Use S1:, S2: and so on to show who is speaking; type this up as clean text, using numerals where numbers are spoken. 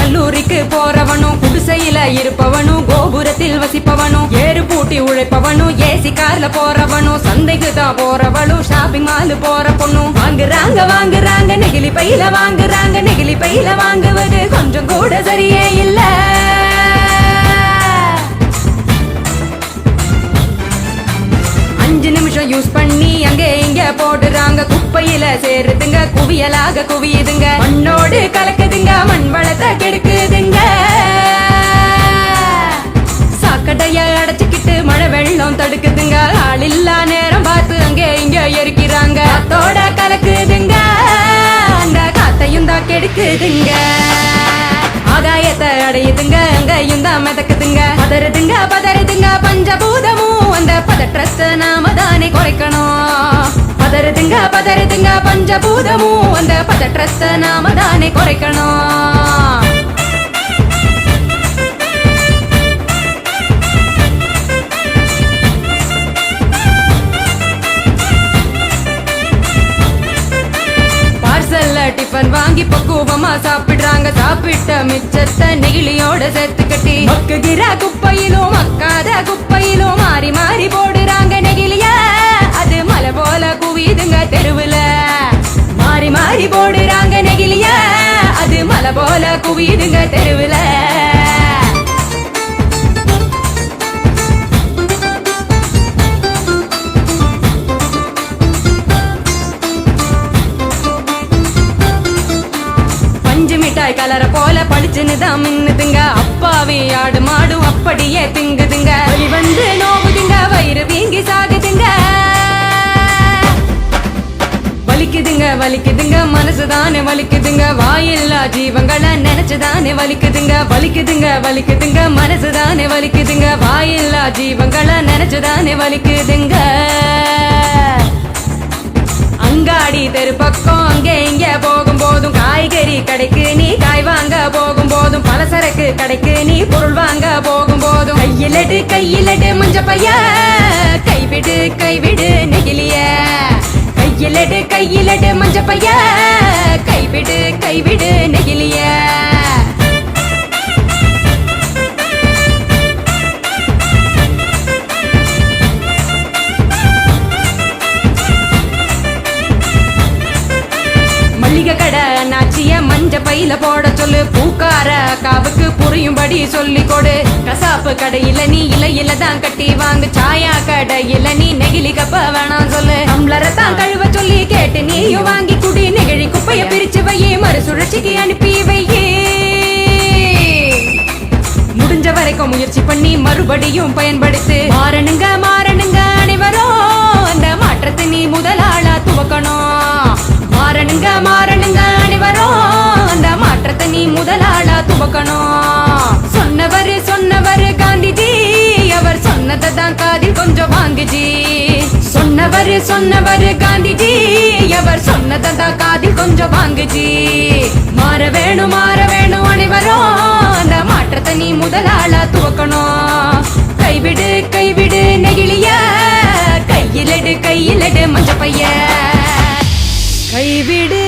S1: கல்லூரிக்கு போறவனும் குடிசையில இருப்பவனும் கோபுரத்தில் வசிப்பவனும் ஏறு பூட்டி உழைப்பவனும் ஏசி கார்ல போறவனும் சந்தைக்கு தான் போறவளும் ஷாப்பிங் மால் போற பொண்ணும் வாங்குறாங்க நெகிழி பையில வாங்குறாங்க நெகிழி பையில வாங்குவது கொஞ்சம் கூட சரியே இல்ல. அஞ்சு நிமிஷம் யூஸ் பண்ணி அங்கே இங்க போடுறாங்க குப்பையில சேருதுங்க குவியலாக குவியுதுங்க மண்ணோடு கலக்குதுங்க மண் வளத்தை கெடுக்குதுங்க. சாக்கடைய அடைச்சுக்கிட்டு மழை வெள்ளம் தடுக்குதுங்க ஆள் இல்லா நேரம் பார்த்து அங்கே இங்க எரிக்கிறாங்க காத்தோட கலக்குதுங்க அந்த காத்தையும் தான் கெடுக்குதுங்க. ஆகாயத்தை அடையுதுங்க அங்கையும் தான் மிதக்குதுங்க பதறுதுங்க பஞ்சபூதமும் அந்த பதற்றத்தை நாம தானே குறைக்கணும். பதறுதுங்க பஞ்சபூதமும் அந்த பதற்றத்தை நாம தானே குறைக்கணும். டிஃபன் வாங்கி பக்குவமா சாப்பிடுறாங்க சாப்பிட்ட மிச்சத்தை நெகிழியோட சேர்த்து கட்டி மக்குகிற குப்பையிலும் மக்காத குப்பையிலும் மாறி மாறி போடுறாங்க நெகிழிய அது மலை போல குவிதுங்க தெருவுல மாறி மாறி போடுறாங்க நெகிழிய அது மலை போல குவிதுங்க தெருவுல. கலர போல படிச்சுன்னுதான் மின்னுதுங்க அப்பாவி ஆடு மாடும் அப்படியே திங்குதுங்க வலி வந்து நோவுதுங்க வயிறு வீங்கி சாகுதுங்க வலிக்குதுங்க மனசுதானே வலிக்குதுங்க வாயில்லா ஜீவங்களை நினைச்சுதானே வலிக்குதுங்க மனசுதானே வலிக்குதுங்க வாயில்லா ஜீவங்களை நினைச்சுதானே வலிக்குதுங்க. அங்காடி தெரு பக்கம் அங்கே இங்க போகும் போதும் காய்கறி கடைக்கு நீ காய் வாங்க போகும் போதும் பலசரக்கு கடைக்கு நீ பொருள் வாங்க போகும் போதும் கையிலட்டு மஞ்ச பைய கைவிடு நெகிழிய கையிலட்டு மஞ்ச பைய கைவிடு நெகிழிய. கடை நாச்சிய மஞ்ச பையில போட சொல்லு பூக்கார காவுக்கு புரியும்படி சொல்லி கொடு கசாப்பு கடையில நீ இலையில தான் கட்டி வாங்கு சாயா கடையில நீ நெகிழி கப்ப வேணாம் சொல்லு டம்ளரை தான் கழுவ சொல்லி கேட்டு நீயும் வாங்கி குடி நெகிழி குப்பைய பிரிச்சு வையே மறுசுழற்சிக்கு அனுப்பி வையே. முடிஞ்ச வரைக்கும் முயற்சி பண்ணி மறுபடியும் பயன்படுத்து மாறணுங்க அனைவரும் அந்த மாற்றத்தை நீ முதலாளா துவக்கணும். மாறணுங்க அனைவரும் அந்த மாற்றத்தை நீ முதலாளா துவக்கணும். சொன்னவரு காந்திஜி அவர் சொன்னதை தான் காதில் கொஞ்சம் வாங்குஜி சொன்னவரு காந்திஜி அவர் சொன்னதை தான் காதில் கொஞ்சம் வாங்குஜி. மாற வேணும் அனைவரும் அந்த மாற்றத்தை நீ முதலாளா துவக்கணும். கைவிடு நெகிழிய கையிலடு மஞ்ச பைய கைவிடு